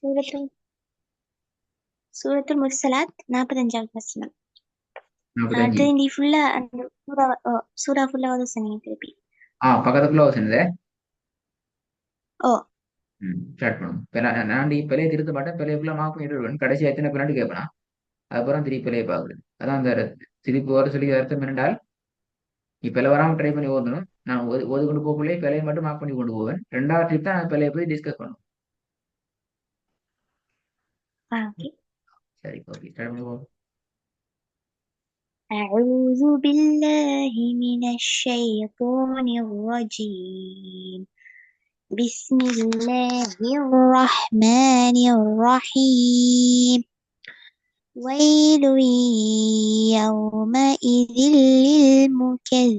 சூரத்துல் சூரத்துல் முர்சலாத் 45வது வசனம். 45. அடுத்தது நீ ஃபுல்லா அந்த சூறா சூறா ஃபுல்லா ஓத சொன்னீங்க திருப்பி. பக்கத்துக்குள்ள வசனது. ஓ ஸ்டார்ட் பண்ணும். நான் பிள்ளைய திருத்த மாட்டேன், பிள்ளைக்குள்ள மார்க் பண்ணிட்டு கடைசி எத்தனை பின்னாடி கேட்பேன். அதுக்கப்புறம் திருப்பி பிள்ளைய பார்க்குறது. அதான் அந்த திருப்பி வர சொல்லி அர்த்தம் என்னென்றால், நீ பிள்ளை வராமல் ட்ரை பண்ணி ஓதணும். நான் ஓது கொண்டு போகக்குள்ளே பிள்ளையை மட்டும் மார்க் பண்ணி கொண்டு போவேன். ரெண்டாவது ட்ரிப் தான் நான் பிள்ளைய போய் டிஸ்கஸ் பண்ணுவேன். ஓகே. சரி, ஓகே, ஸ்டார்ட் பண்ணி போவோம். أعوذ بالله من الشيطان الرجيم. بسم الله الرحمن الرحيم. ويل يومئذ للمكذبين.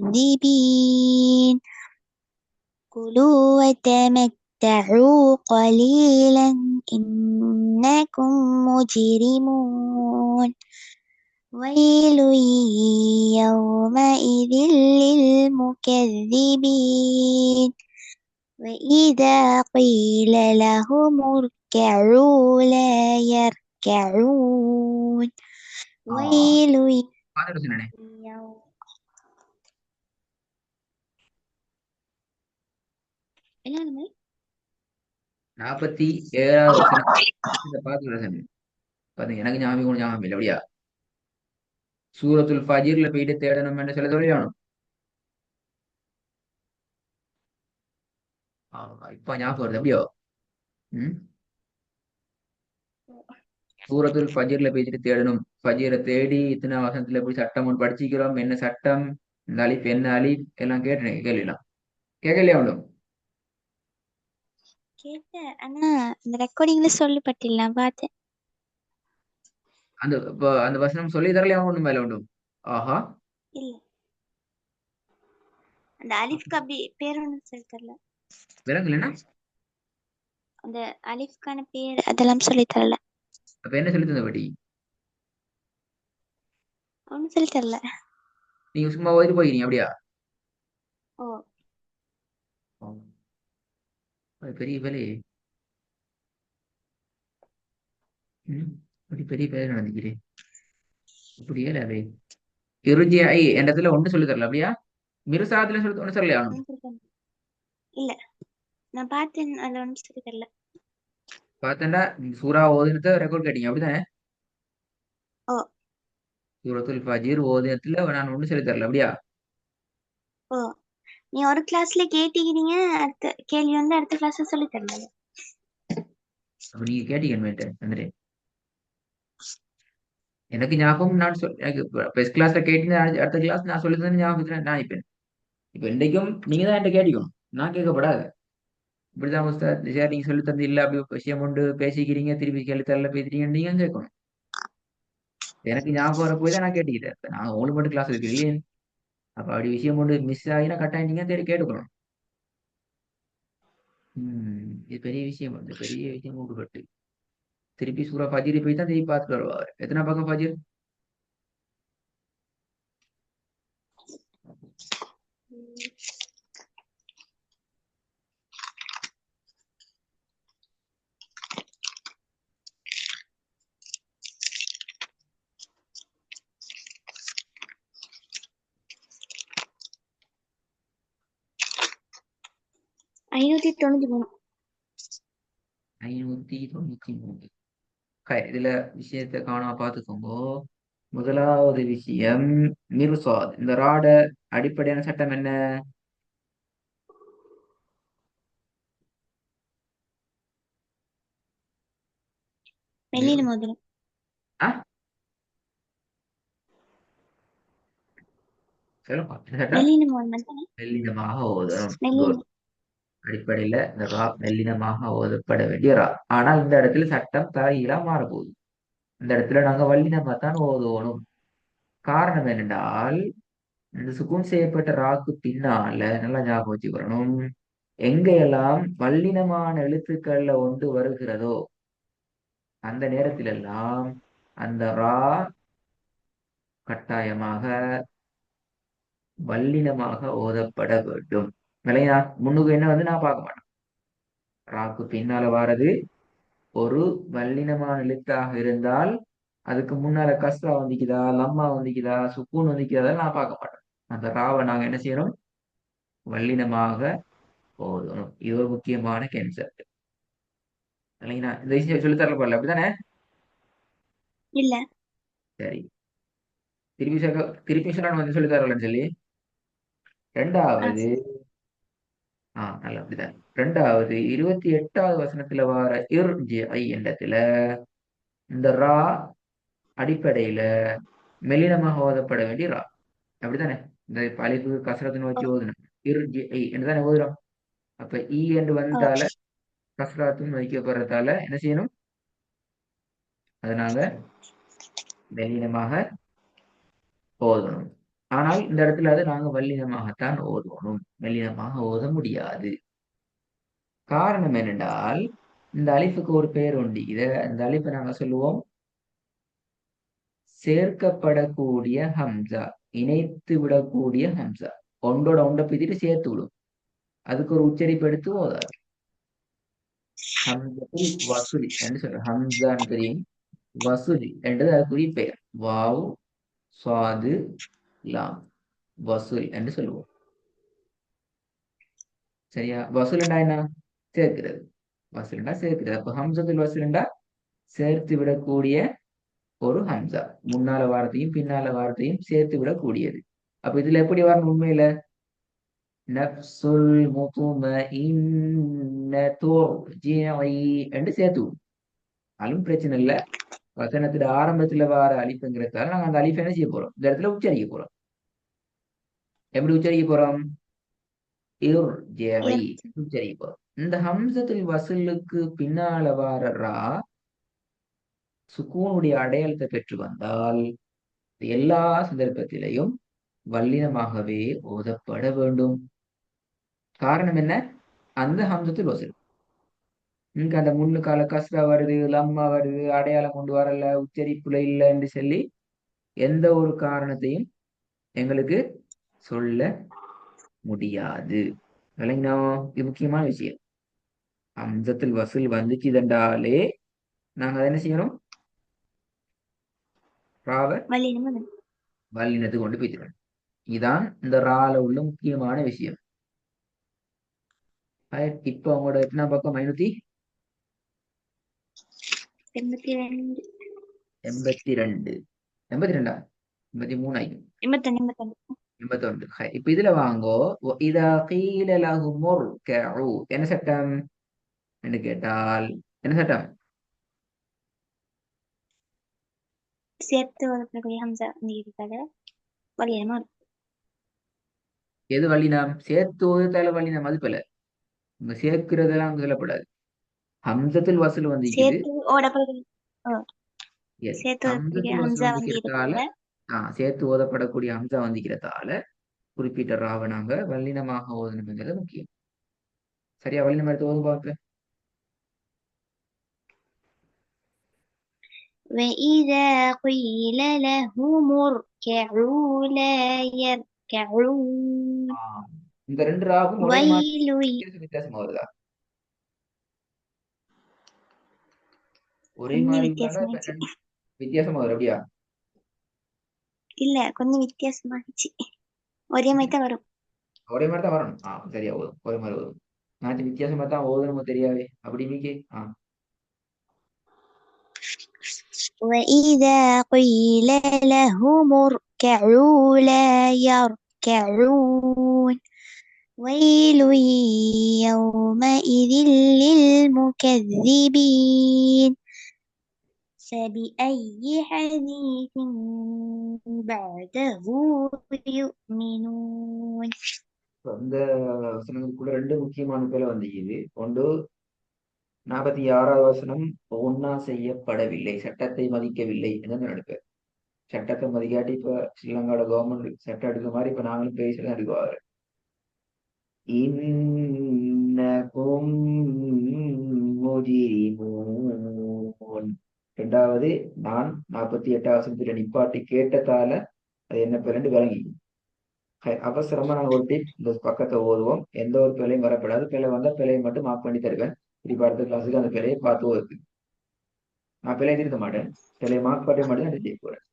كلوا وتمتعوا قليلا إنكم مجرمون. ويل يومئذ للمكذبين. وإذا قيل لهم اركعوا لا يركعون. ويل பார்த்துட்டு சொன்னேனே. يوم என்ன 47வது வசனம். இதை பார்த்துட்டு சொன்னேன். பாத்தீங்க, எனக்கு ஞாபகம் கூட ஞாபகம் இல்லை அப்படியா. சூரத்துல் ஃபஜீர்ல போயிட்டு தேடணும் என்று சொல்ல சொல்லணும். இப்ப ஞாபகம் வருது அப்படியோ. ம். சூரத்துல் ஃபஜீர்ல போயிட்டு தேடணும். ஃபஜீரை தேடி இத்தனை வசனத்துல போய் சட்டம் ஒன்று படிச்சுக்கிறோம். என்ன சட்டம், இந்த அலிப் என்ன அலிப் எல்லாம் கேட்டேன். கேள்விலாம் கேட்கலையா உண்டும். கேட்டேன். ஆனா இந்த ரெக்கார்டிங்ல சொல்லப்பட்டில்ல நான் பார்த்தேன். அந்த வசனம் சொல்லி தரலையா ஒண்ணும் மேல உண்டும். ஆஹா. இல்ல அந்த அலிஃப்க்கு அப்படி பேர் ஒன்றும் சொல்லி தரல. விலங்குலன்னா அந்த அலிஃப்கான பேர் அதெல்லாம் சொல்லி தரல. அப்ப என்ன சொல்லி தந்த பாட்டி. ஒன்றும் சொல்லி தரல. நீங்க சும்மா ஓடி போயிருக்கீங்க அப்படியா. ஓ அது பெரிய வேலை. அப்படி பெரிய வேலை நடந்துக்கிறேன். இப்படி ஏலாவே இறுதியாய் என்ற இடத்துல ஒன்று சொல்லி தரல அப்படியா. மிருசாத்துல சொல்லி ஒன்று சொல்லலையா. ஒன்றும் சொல்லி தரல. இல்ல நான் பார்த்தேன், அதுல ஒன்றும் சொல்லி தரல. பார்த்தேன்டா. சூறா ஓதுனத ரெக்கார்ட் கேட்டீங்க அப்படிதானே. ஓ சூரத்துல் ஃபஜீர் ஓதுனத்துல நான் ஒன்றும் சொல்லி தரல அப்படியா. ஓ நீ ஒரு கிளாஸ்ல கேட்டீங்க, அடுத்த கேள்வி வந்து அடுத்த கிளாஸ்ல சொல்லி தரல. அப்ப நீங்க கேட்டீங்க வந்துட்டேன். எனக்கு ஞாபகம் நான் எனக்கு ஃபர்ஸ்ட் கிளாஸ்ல கேட்டீங்க, அடுத்த கிளாஸ் நான் சொல்லி தந்தேன் ஞாபகம் நான் இப்ப இப்ப இன்றைக்கும் நீங்க தான் என்கிட்ட கேட்டிக்கணும். நான் கேட்கப்படாது. இப்படிதான் உஸ்தாத் சார் நீங்க சொல்லி தந்து இல்ல அப்படி விஷயம் கொண்டு பேசிக்கிறீங்க, திருப்பி கேள்வி தரல பேசுறீங்க, நீங்க கேட்கணும். எனக்கு ஞாபகம் வர போய் தான் நான் கேட்டுக்கிட்டேன். இப்ப நான் உங்களுக்கு மட்டும் கிளாஸ் இருக்கு இல்லையே. அப்ப அப்படி விஷயம் கொண்டு மிஸ் ஆகினா கட்டாயம் நீங்க தேடி கேட்டுக்கணும். இது பெரிய விஷயம், வந்து பெரிய விஷயம் கொண்டு பட்டு திருப்பி சூரா ஃபஜ்ர் போய் தான் திருப்பி பார்த்துட்டு வருவார். எத்தனை பக்கம் ஃபஜ்ர். 593. 593. இதுல விஷயத்தை காணாம பார்த்துக்கோங்க. முதலாவது விஷயம் மிர்சாத். இந்த ராட அடிப்படையான சட்டம் என்ன. மிரு மெல்லின மோதிரம். ஆ சொல்லுப்பா, என்ன சட்டம். மெல்லின மோதிரம் தானே? மெல்லினமாக ஓதணும். மெல்லின. குட். அடிப்படையில இந்த ரா மெல்லினமாக ஓதப்பட வேண்டிய ரா. ஆனா இந்த இடத்துல சட்டம் தலைகீழா மாறப்போகுது. இந்த இடத்துல நாங்க வல்லினமா தான் ஓதணும். காரணம் என்னென்றால், இந்த சுக்கூன் செய்யப்பட்ட ராக்கு பின்னால நல்லா ஞாபகம் வச்சுக்கணும். எங்கெல்லாம் வல்லினமான எழுத்துக்கள்ல ஒன்று வருகிறதோ அந்த நேரத்திலெல்லாம் அந்த ரா கட்டாயமாக வல்லினமாக ஓதப்பட வேண்டும். விளையா முன்னுக்கு என்ன வந்து நான் பார்க்க மாட்டேன். ராக்கு பின்னால வாரது ஒரு வல்லினமான எழுத்தாக இருந்தால் அதுக்கு முன்னால கஸ்ரா வந்துக்குதா, லம்மா வந்துக்குதா, சுக்கூன் வந்துக்குதா நான் பார்க்க மாட்டேன். அந்த ராவை நாங்க என்ன செய்யணும்? வல்லினமாக ஓதணும். இது ஒரு முக்கியமான கேன்செப்ட். இல்லைங்களா? இந்த விஷயம் சொல்லி தரல போல அப்படித்தானே? இல்ல. சரி, திருப்பி சொன்னா வந்து சொல்லி தரலன்னு சொல்லி. ரெண்டாவது, சரி. நல்லா அப்படிதான். ரெண்டாவது 28வது வசனத்துல வர ஐ என்றத்துல இந்த ரா அடிப்படையில மெல்லினமாக ஓதப்பட வேண்டிய ரா. அப்படித்தானே? இந்த அலிஃபு கஸ்ரத்து ஓ. நோக்கி ஓதணும். ஐ என்றுதானே ஓதுறோம். அப்ப ஈ என்று ஓ. வந்தால கஸ்ராத்தும் வைக்கப்படுறதால என்ன செய்யணும்? அதை நாங்க மெல்லினமாக ஓதணும். ஆனால் இந்த இடத்துல அது நாங்க வல்லினமாகத்தான் ஓதணும். மெல்லினமாக ஓத முடியாது. காரணம் என்னென்றால் இந்த அலிஃபுக்கு ஒரு பேர் உண்டு. இந்த அலிஃபை நாங்க சொல்லுவோம் சேர்க்கப்படக்கூடிய ஹம்சா, இணைத்து விடக்கூடிய ஹம்சா. ஒன்றோட ஒன்றை பிதிட்டு சேர்த்து விடும். அதுக்கு ஒரு உச்சரிப்பு எடுத்து ஓதாது. ஹம்சத்துல் வசுலி என்று சொல்றோம். ஹம்சான்னு தெரியும். வசுலி என்றது அதுக்குரிய பெயர். வாவ் சுவாது லாம், வசூல் என்று சொல்லுவோம். சரியா? வசூல்ண்டா என்ன? சேர்க்கிறது. வசூல்ண்டா சேர்க்கிறது. அப்ப ஹம்சத்துல் வசூல்ண்டா சேர்த்து விடக்கூடிய ஒரு ஹம்சா. முன்னால வார்த்தையும் பின்னால வார்த்தையும் சேர்த்து விடக்கூடியது. அப்ப இதுல எப்படி வரணும் உண்மையில? நப்சுல் முத்மஇன்னத்து இர்ஜிஇ என்று சேர்த்து விடும். அதுவும் பிரச்சனை இல்லை. வசனத்துல ஆரம்பத்துல வர அலிஃபுங்கிறதால நாங்க அந்த அலிஃப் என்ன செய்ய போறோம்? இந்த இடத்துல உச்சரிக்க போறோம். எப்படி உச்சரிக்க போறோம்? இர்ஜிஇ இர். உச்சரிக்க போறோம். இந்த ஹம்சத்துல் வசலுக்கு பின்னால வர ரா சுக்கூனுடைய அடையாளத்தை பெற்று வந்தால் எல்லா சந்தர்ப்பத்திலையும் வல்லினமாகவே ஓதப்பட வேண்டும். காரணம் என்ன? அந்த ஹம்சத்துல் வசல். இங்க அந்த முன்னுக்கால கஸ்ரா வருது, லம்மா வருது, அடையாளம் கொண்டு வரல, உச்சரிப்புல இல்லை என்று சொல்லி எந்த ஒரு காரணத்தையும் எங்களுக்கு சொல்ல முடியாது. விளங்கினா? இது முக்கியமான விஷயம். ஹம்சத்துல் வசூல் வந்துச்சுதென்றாலே நாங்க அதை என்ன செய்யணும்? ராவ வல்லினம். வல்லினத்து கொண்டு போய்க்கிறோம். இதுதான் இந்த ரால உள்ள முக்கியமான விஷயம். இப்ப உங்களோட எத்தனை பக்கம்? 82. 582. 82ஆ? 83 ஆயிடும். 81. 81. 81. இப்ப இதுல வாங்கோ. இதா கீல லஹுமுர் கஉ என்ன சட்டம் என்று கேட்டால் என்ன சட்டம்? சேர்த்து ஓதப்படக்கூடிய ஹம்சா நீடிக்காத வல்லினமா இருக்கும். எது வல்லினம்? சேர்த்து ஓதுதால வல்லினம் அது போல. இங்க சேர்க்கிறதெல்லாம் அங்க சொல்லப்படாது. ஹம்சத்துல் வசூல் வந்திக்குது. சேர்த்து ஓடப்படக்கூடிய. ஓ. எஸ், சேர்த்து ஓதப்படக்கூடிய ஹம்சத்துல் வசூல் ஹம்சா வந்து வந்திக்கிறதால இருக்கிறதால சேர்த்து ஓதப்படக்கூடிய ஹம்சா வந்திக்கிறதால குறிப்பிட்ட ராவை நாங்க வல்லினமாக ஓதணுங்கிறது முக்கியம். சரியா? வல்லினம் எடுத்து ஓதும் பார்ப்பேன். وإذا قيل لهم اركعوا لا يركعون. இந்த ரெண்டு ராகும் ஒரே மாதிரி ويل. வித்தியாசமா வருதா? ஒரே கொஞ்சம் மாதிரி இருந்தாலும் வித்தியாசமாயிடுச்சு. வித்தியாசமா வரும். அப்படியா? இல்ல, கொஞ்சம் வித்தியாசமாயிடுச்சு. ஒரே மாதிரி தான் வரும். ஒரே மாதிரி தான் வரணும். சரியா ஓதும். ஒரே மாதிரி ஓதும். நான் வித்தியாசமா தான் ஓதணுமோ தெரியாவே அப்படி மீக்கே. وإذا قيل لهم اركعوا لا يركعون. ويل يومئذ للمكذبين. فبأي حديث بعده يؤمنون. அந்த வசனங்களுக்குள்ள ரெண்டு முக்கியமான பேரை வந்திருக்குது. ஒன்று 46வது வசனம், ஒன்னா செய்யப்படவில்லை, சட்டத்தை மதிக்கவில்லை என்று நினைப்பேன். சட்டத்தை மதிக்காட்டி இப்ப ஸ்ரீலங்காவோட கவர்மெண்ட் சட்டம் எடுக்கிற மாதிரி இப்ப நாங்களும் பேசலாம் எடுக்குவாரு. இன்னகும் முஜிரிமூன். ரெண்டாவது, நான் 48வது வசனத்துல நிப்பாட்டி கேட்டதால அது என்ன பேருன்னு விளங்கி அவசரமா நாங்க ஒரு டிப் இந்த பக்கத்தை ஓதுவோம். எந்த ஒரு பிழையும் வரப்படாது. பிழை வந்தா பிழையை மட்டும் மார்க் பண்ணி தருவேன். இப்ப அடுத்த கிளாஸுக்கு அந்த பிழையை பார்த்து ஓதுக்கு. நான் பிள்ளை திருத்த மாட்டேன். பிள்ளைய மார்க் பண்ண மாட்டேன் தான் செய்ய போறேன்.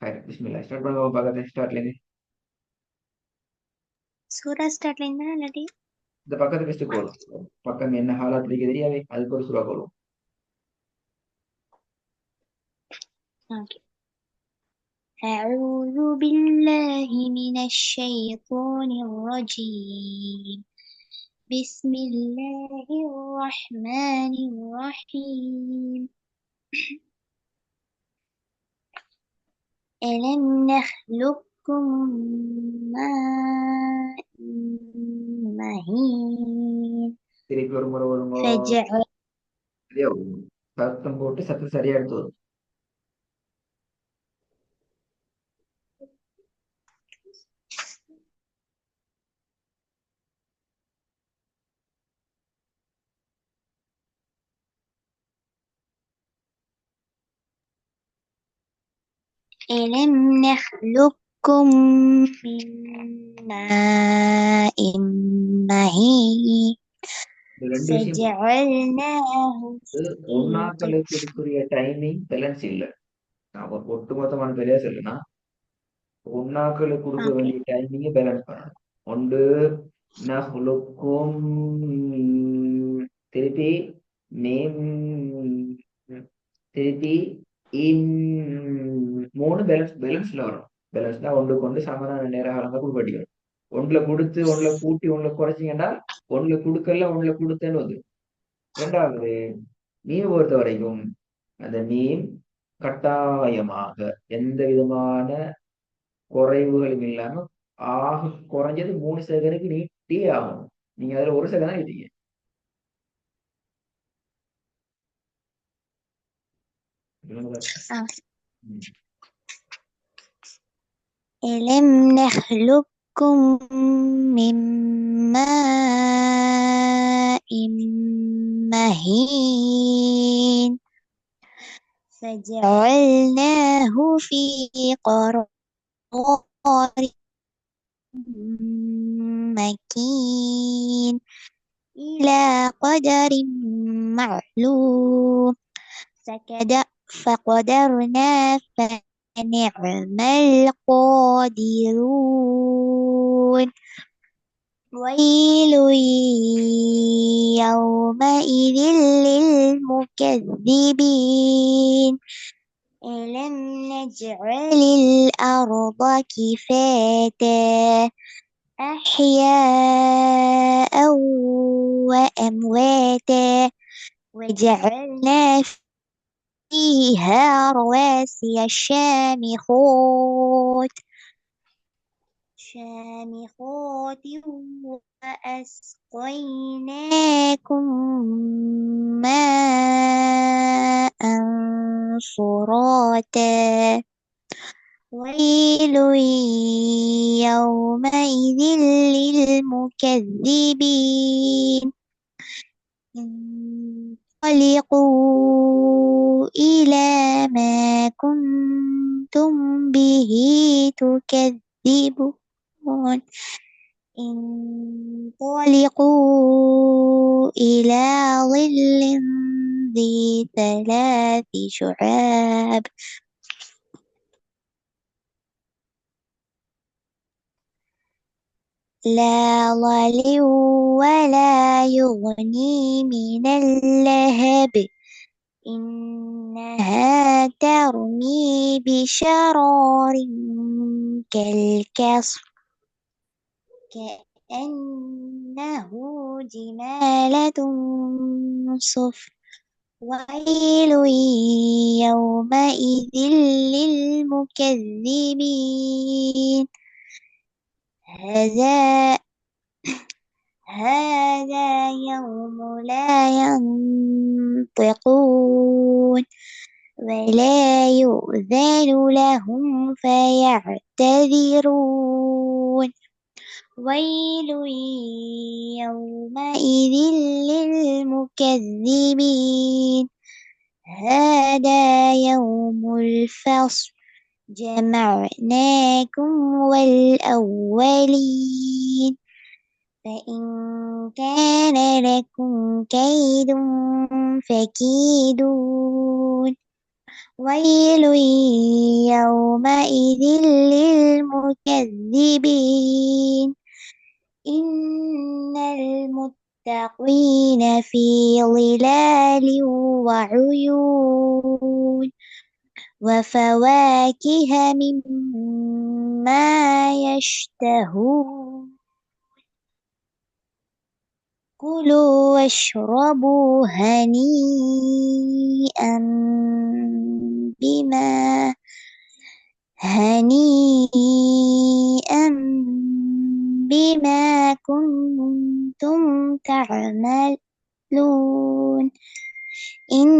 ஹைர் பிஸ்மில்லா ஸ்டார்ட் பண்ணுங்க பக்கத்துல ஸ்டார்ட்ல இருந்து. சூரா ஸ்டார்ட்ல இருந்தா இல்லாட்டி இந்த பக்கத்து பெஸ்ட் போதும். பக்கம் என்ன ஹாலாத் இருக்கு தெரியாவே அதுக்கு ஒரு சூறா போதும். ஓகே. أعوذ بالله من الشيطان الرجيم. بسم الله الرحمن الرحيم. ألم نخلقكم ماء مهين திருப்பி ஒரு முறை வருங்க. فجعل சரியா வரும். சத்தம் போட்டு சத்தம் சரியா எடுத்து வரும். ألم نخلقكم من ماء مهين இந்த ரெண்டு விஷயம் فجعلناه في ஒன்னாக்களுக்குரிய டைமிங் பேலன்ஸ் இல்லை. நான் ஒரு ஒட்டுமொத்தமான பெரியா சொல்லுனா ஒன்னாக்களுக்கு கொடுக்க ஓகே வேண்டிய டைமிங்க பேலன்ஸ் பண்ணணும். ஒன்று நஹ்லுக்கும் திருப்பி மின் திருப்பி இன் மூணு பேலன்ஸ்ல வரும். பேலன்ஸ்னா ஒன்றுக்கு ஒன்று சமனான நேர காலங்க கொடுப்படிக்கணும். ஒன்றுல கொடுத்து ஒன்றுல கூட்டி ஒன்றுல குறைச்சிங்கன்னா ஒன்றுல கொடுக்கல ஒன்றுல கொடுத்தேன்னு வந்து. ரெண்டாவது மீன் பொறுத்த வரைக்கும் அந்த மீன் கட்டாயமாக எந்த விதமான குறைவுகளும் இல்லாம ஆக குறைஞ்சது 3 செகண்டுக்கு நீட்டே ஆகும். நீங்க அதுல 1 செகண்ட் தான் நீட்டீங்க. ம். ألم نخلقكم من ماء مهين فجعلناه في قرار مكين إلى قدر معلوم فقدرنا فنعم القادرون. ويل يومئذ للمكذبين. ألم نجعل الأرض كفاتا أحياء وأمواتا وجعلنا فيها رواسي شامخات وأسقيناكم ماء فراتا. ويل يومئذ للمكذبين. انطلقوا إلى ما كنتم به تكذبون. انطلقوا إلى ظل ذي 3 شعاب لا ظل ولا يغني من اللهب إنها ترمي بشرار كالقصر كأنه جمالة صفر. ويل يومئذ للمكذبين. هذا يوم لا ينطقون ولا يؤذن لهم فيعتذرون. ويل يومئذ للمكذبين. هذا يوم الفصل جمعناكم والأولين فإن كان لكم كيد فكيدون ويل يومئذ للمكذبين إن المتقين في ظلال وعيون وفواكه مما يشتهون كلوا واشربوا بما هنيئا بما كنتم تعملون إن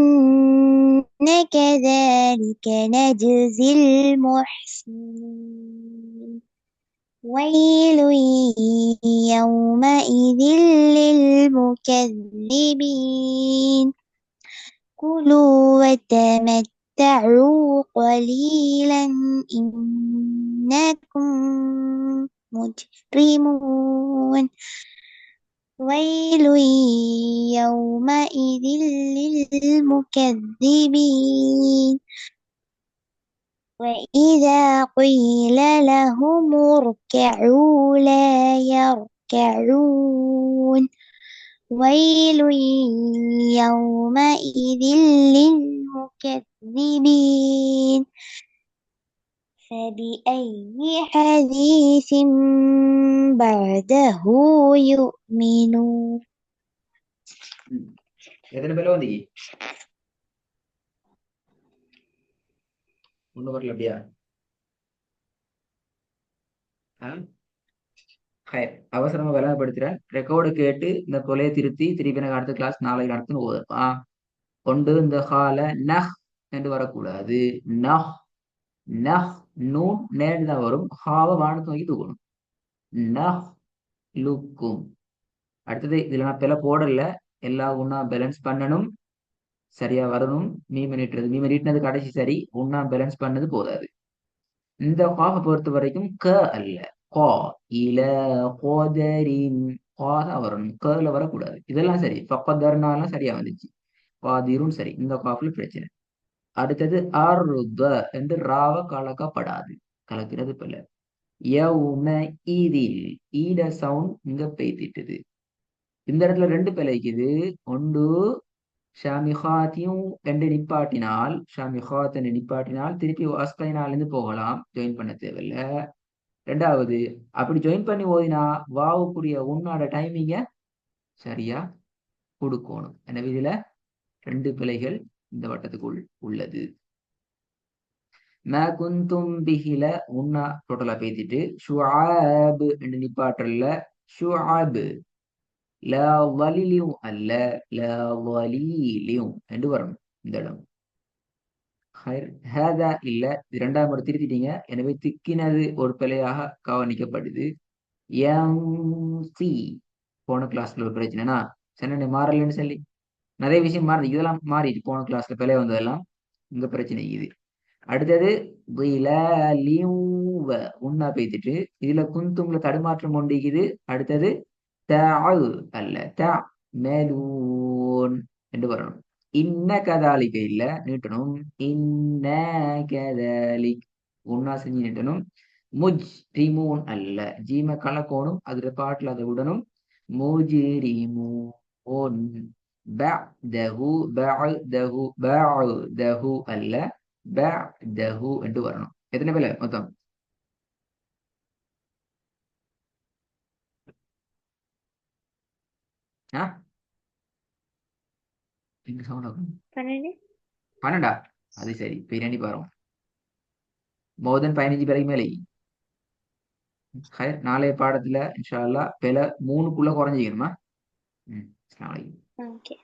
كذلك نجزي المحسنين ويل يومئذ للمكذبين كلوا وتمتعوا قليلا إنكم مجرمون ويل يومئذ للمكذبين وإذا قيل لهم اركعوا لا يركعون ويل يومئذ للمكذبين فبأي حديث بعده يؤمنون எத்தனை பேர்ல வந்தீங்க ஒன்றும் வரல அப்படியா அவசரமா விளங்கப்படுத்துறேன் ரெக்கார்டு கேட்டு இந்த கொலையை திருத்தி திருப்பி எனக்கு அடுத்த கிளாஸ் நாளைக்கு நடத்துன்னு போதுப்பா கொண்டு இந்த ஹால நஹ் என்று வரக்கூடாது நஹ் நஹ் நூன் நேர்ந்து தான் வரும் ஹாவை வானத்தை நோக்கி தூக்கணும் நஹ் லுக்கும் அடுத்தது இதுல நான் பில போடல எல்லா ஒன்னா பேலன்ஸ் பண்ணணும் சரியா வரணும் மீம நீட்டினது கடைசி சரி ஒன்னா பேலன்ஸ் பண்ணது போதாது இந்த காஃபை பொறுத்த வரைக்கும் க அல்ல கா இல கோதரின் கா தான் வரணும் கல வரக்கூடாது இதெல்லாம் சரி பக்கதர்னாலாம் சரியா வந்துச்சு பாதிரும் சரி இந்த காஃப்ல பிரச்சனை அடுத்தது அருத என்று ராவ கலக்கப்படாது கலக்கிறது பிள்ளை யௌம இதில் ஈட சவுண்ட் இங்க பெய்திட்டுது இந்த இடத்துல ரெண்டு பிழைக்குது ஒன்று ஷாமிஹாத்தையும் ரெண்டு நிப்பாட்டினால் ஷாமிஹாத் நிப்பாட்டினால் திருப்பி அஸ்கைனாலிருந்து போகலாம் ஜாயின் பண்ண தேவையில்ல ரெண்டாவது அப்படி ஜாயின் பண்ணி ஓதினா வாவுக்குரிய உன்னோட டைமிங்க சரியா கொடுக்கணும் எனவே இதுல ரெண்டு பிழைகள் இந்த வட்டத்துக்குள் உள்ளது குந்தும் பிஹில உன்னா டோட்டலா பேத்திட்டு ஷுஆப் என்று நிப்பாற்றல்ல ஷுஆப் லா வலிலியும் அல்ல லா வலீலியும் என்று வரணும் இந்த இடம் ஹேதா இல்ல இரண்டாம் முறை திருத்திட்டீங்க எனவே திக்கினது ஒரு பிழையாக கவனிக்கப்படுது போன கிளாஸ்ல ஒரு பிரச்சனைனா சென்னை மாறலன்னு சொல்லி நிறைய விஷயம் மாறுது இதெல்லாம் மாறிட்டு போன கிளாஸ்ல பிழை வந்ததெல்லாம் இங்க பிரச்சனை இது அடுத்தது உன்னா பேத்திட்டு இதுல குந்தும்ல தடுமாற்றம் கொண்டிருக்குது அடுத்தது அல்ல மேலூன் என்று வரணும் இன்ன கதாலிக்க இல்ல நீட்டணும் இன்ன கதாலிக் உன்னா செஞ்சு நீட்டணும் முஜ் ரிமூன் அல்ல ஜீம கலக்கோணும் அதுல பாட்டுல அதை விடணும் முஜிரிமூன் அல்ல என்று வரணும் எத்தனை பேர் மொத்தம் பன்னெண்டா அது சரி பிரியாணி பாருங்க மோதன் 15 பேருக்கு மேலே நாளைய பாடத்துல இன்ஷா அல்லாஹ் பிழை 3க்குள்ள குறைஞ்சிக்கணுமா ஓகே